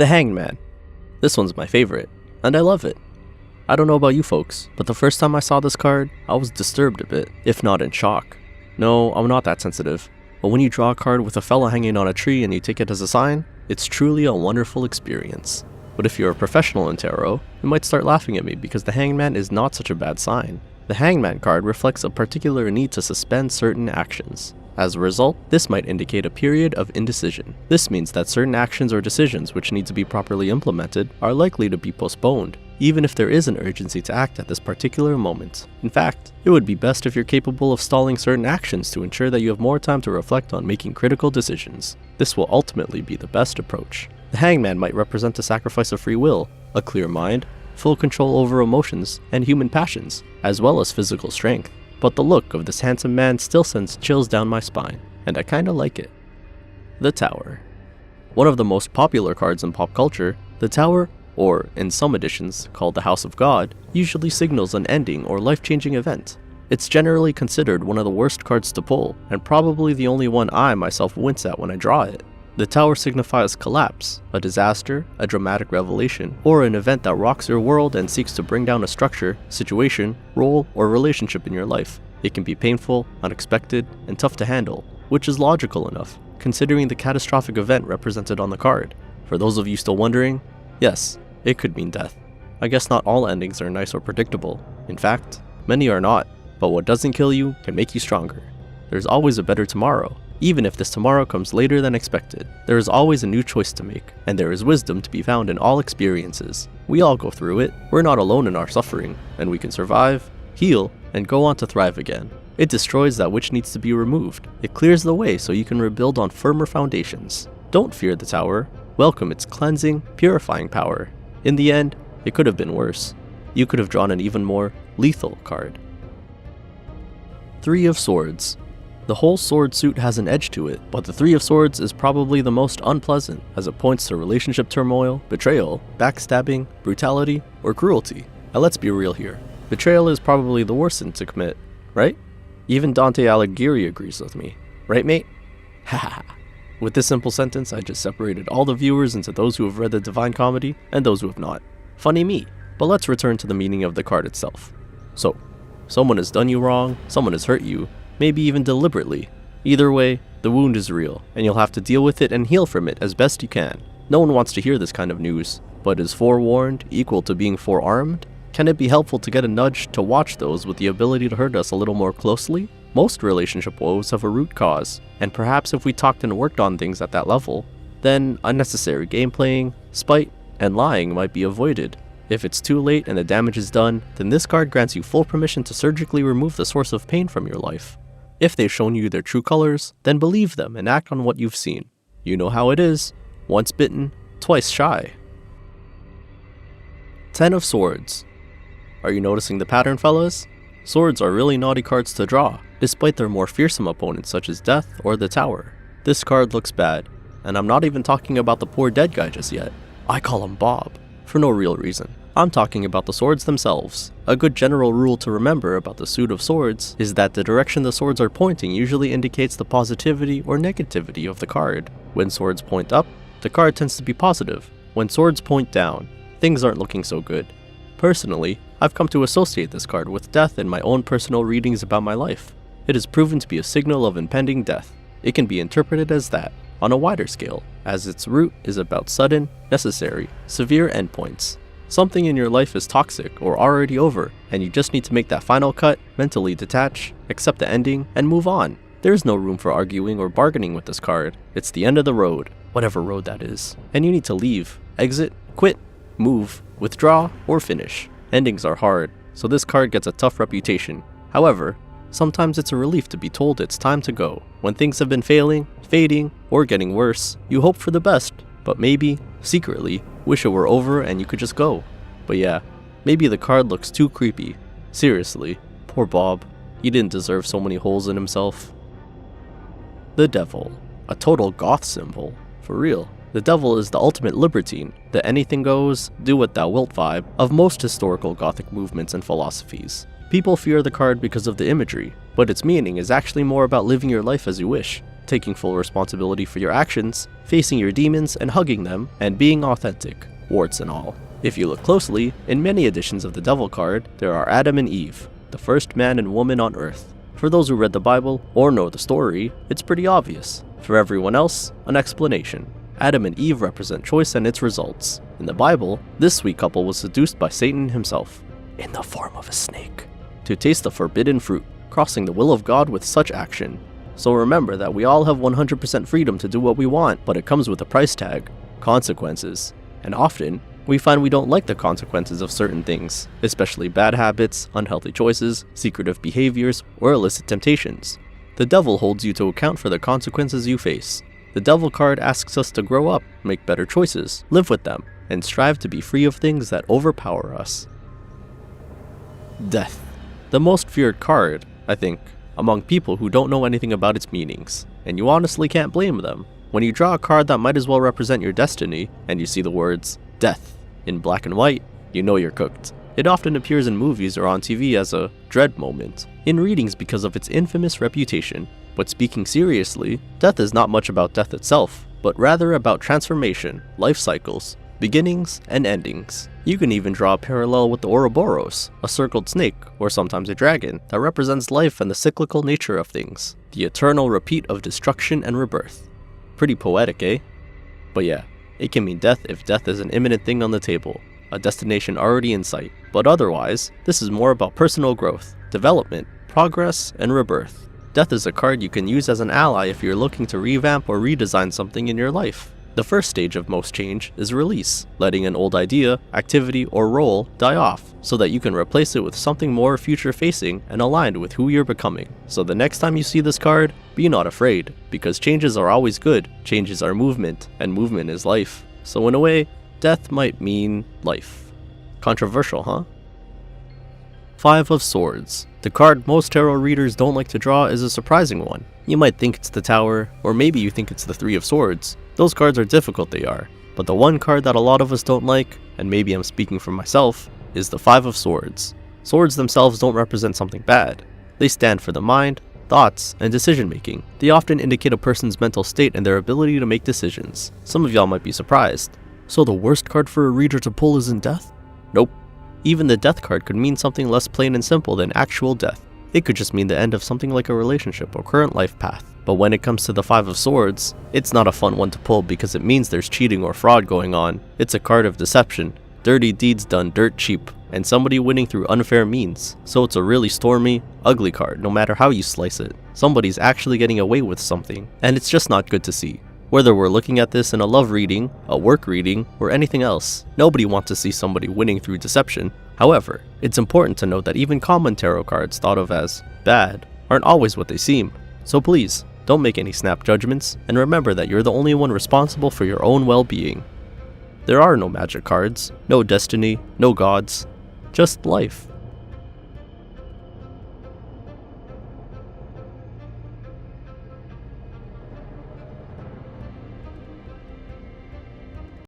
The Hanged Man. This one's my favorite, and I love it. I don't know about you folks, but the first time I saw this card, I was disturbed a bit, if not in shock. No, I'm not that sensitive, but when you draw a card with a fella hanging on a tree and you take it as a sign, it's truly a wonderful experience. But if you're a professional in tarot, you might start laughing at me because the Hanged Man is not such a bad sign. The Hanged Man card reflects a particular need to suspend certain actions. As a result, this might indicate a period of indecision. This means that certain actions or decisions which need to be properly implemented are likely to be postponed, even if there is an urgency to act at this particular moment. In fact, it would be best if you're capable of stalling certain actions to ensure that you have more time to reflect on making critical decisions. This will ultimately be the best approach. The Hanged Man might represent a sacrifice of free will, a clear mind, full control over emotions and human passions, as well as physical strength. But the look of this handsome man still sends chills down my spine, and I kinda like it. The Tower. One of the most popular cards in pop culture, the Tower, or in some editions called the House of God, usually signals an ending or life-changing event. It's generally considered one of the worst cards to pull, and probably the only one I myself wince at when I draw it. The Tower signifies collapse, a disaster, a dramatic revelation, or an event that rocks your world and seeks to bring down a structure, situation, role, or relationship in your life. It can be painful, unexpected, and tough to handle, which is logical enough, considering the catastrophic event represented on the card. For those of you still wondering, yes, it could mean death. I guess not all endings are nice or predictable. In fact, many are not, but what doesn't kill you can make you stronger. There's always a better tomorrow. Even if this tomorrow comes later than expected, there is always a new choice to make, and there is wisdom to be found in all experiences. We all go through it, we're not alone in our suffering, and we can survive, heal, and go on to thrive again. It destroys that which needs to be removed. It clears the way so you can rebuild on firmer foundations. Don't fear the Tower, welcome its cleansing, purifying power. In the end, it could have been worse. You could have drawn an even more lethal card. Three of Swords. The whole sword suit has an edge to it, but the Three of Swords is probably the most unpleasant, as it points to relationship turmoil, betrayal, backstabbing, brutality, or cruelty. Now let's be real here. Betrayal is probably the worst sin to commit, right? Even Dante Alighieri agrees with me. Right, mate? Haha. With this simple sentence, I just separated all the viewers into those who have read the Divine Comedy and those who have not. Funny me. But let's return to the meaning of the card itself. So, someone has done you wrong, someone has hurt you, maybe even deliberately. Either way, the wound is real, and you'll have to deal with it and heal from it as best you can. No one wants to hear this kind of news, but is forewarned equal to being forearmed? Can it be helpful to get a nudge to watch those with the ability to hurt us a little more closely? Most relationship woes have a root cause, and perhaps if we talked and worked on things at that level, then unnecessary game playing, spite, and lying might be avoided. If it's too late and the damage is done, then this card grants you full permission to surgically remove the source of pain from your life. If they've shown you their true colors, then believe them and act on what you've seen. You know how it is. Once bitten, twice shy. 10 of Swords. Are you noticing the pattern, fellas? Swords are really naughty cards to draw, despite their more fearsome opponents such as Death or the Tower. This card looks bad, and I'm not even talking about the poor dead guy just yet. I call him Bob, for no real reason. I'm talking about the swords themselves. A good general rule to remember about the suit of swords is that the direction the swords are pointing usually indicates the positivity or negativity of the card. When swords point up, the card tends to be positive. When swords point down, things aren't looking so good. Personally, I've come to associate this card with death in my own personal readings about my life. It has proven to be a signal of impending death. It can be interpreted as that, on a wider scale, as its root is about sudden, necessary, severe endpoints. Something in your life is toxic or already over, and you just need to make that final cut, mentally detach, accept the ending, and move on. There's no room for arguing or bargaining with this card. It's the end of the road, whatever road that is. And you need to leave, exit, quit, move, withdraw, or finish. Endings are hard, so this card gets a tough reputation. However, sometimes it's a relief to be told it's time to go. When things have been failing, fading, or getting worse, you hope for the best, but maybe, secretly, wish it were over and you could just go. But yeah, maybe the card looks too creepy. Seriously, poor Bob. He didn't deserve so many holes in himself. The Devil. A total goth symbol. For real. The Devil is the ultimate libertine, the anything goes, do what thou wilt vibe of most historical gothic movements and philosophies. People fear the card because of the imagery, but its meaning is actually more about living your life as you wish. taking full responsibility for your actions, facing your demons and hugging them, and being authentic, warts and all. If you look closely, in many editions of the Devil card, there are Adam and Eve, the first man and woman on Earth. For those who read the Bible or know the story, it's pretty obvious. For everyone else, an explanation. Adam and Eve represent choice and its results. In the Bible, this sweet couple was seduced by Satan himself, in the form of a snake, to taste the forbidden fruit, crossing the will of God with such action. So remember that we all have 100% freedom to do what we want, but it comes with a price tag, consequences. And often, we find we don't like the consequences of certain things, especially bad habits, unhealthy choices, secretive behaviors, or illicit temptations. The Devil holds you to account for the consequences you face. The Devil card asks us to grow up, make better choices, live with them, and strive to be free of things that overpower us. Death. The most feared card, I think, among people who don't know anything about its meanings, and you honestly can't blame them. When you draw a card that might as well represent your destiny, and you see the words, death, in black and white, you know you're cooked. It often appears in movies or on TV as a dread moment, in readings because of its infamous reputation. But speaking seriously, death is not much about death itself, but rather about transformation, life cycles, beginnings, and endings. You can even draw a parallel with the Ouroboros, a circled snake, or sometimes a dragon, that represents life and the cyclical nature of things, the eternal repeat of destruction and rebirth. Pretty poetic, eh? But yeah, it can mean death if death is an imminent thing on the table, a destination already in sight. But otherwise, this is more about personal growth, development, progress, and rebirth. Death is a card you can use as an ally if you're looking to revamp or redesign something in your life. The first stage of most change is release, letting an old idea, activity, or role die off, so that you can replace it with something more future-facing and aligned with who you're becoming. So the next time you see this card, be not afraid, because changes are always good, changes are movement, and movement is life. So in a way, death might mean life. Controversial, huh? Five of Swords. The card most tarot readers don't like to draw is a surprising one. You might think it's the Tower, or maybe you think it's the Three of Swords. Those cards are difficult, they are. But the one card that a lot of us don't like, and maybe I'm speaking for myself, is the Five of Swords. Swords themselves don't represent something bad. They stand for the mind, thoughts, and decision making. They often indicate a person's mental state and their ability to make decisions. Some of y'all might be surprised. So the worst card for a reader to pull isn't death? Nope. Even the death card could mean something less plain and simple than actual death. It could just mean the end of something like a relationship or current life path. But when it comes to the Five of Swords, it's not a fun one to pull because it means there's cheating or fraud going on. It's a card of deception, dirty deeds done dirt cheap, and somebody winning through unfair means. So it's a really stormy, ugly card no matter how you slice it. Somebody's actually getting away with something, and it's just not good to see. Whether we're looking at this in a love reading, a work reading, or anything else, nobody wants to see somebody winning through deception. However, it's important to note that even common tarot cards thought of as bad aren't always what they seem. So please, don't make any snap judgments, and remember that you're the only one responsible for your own well-being. There are no magic cards, no destiny, no gods, just life.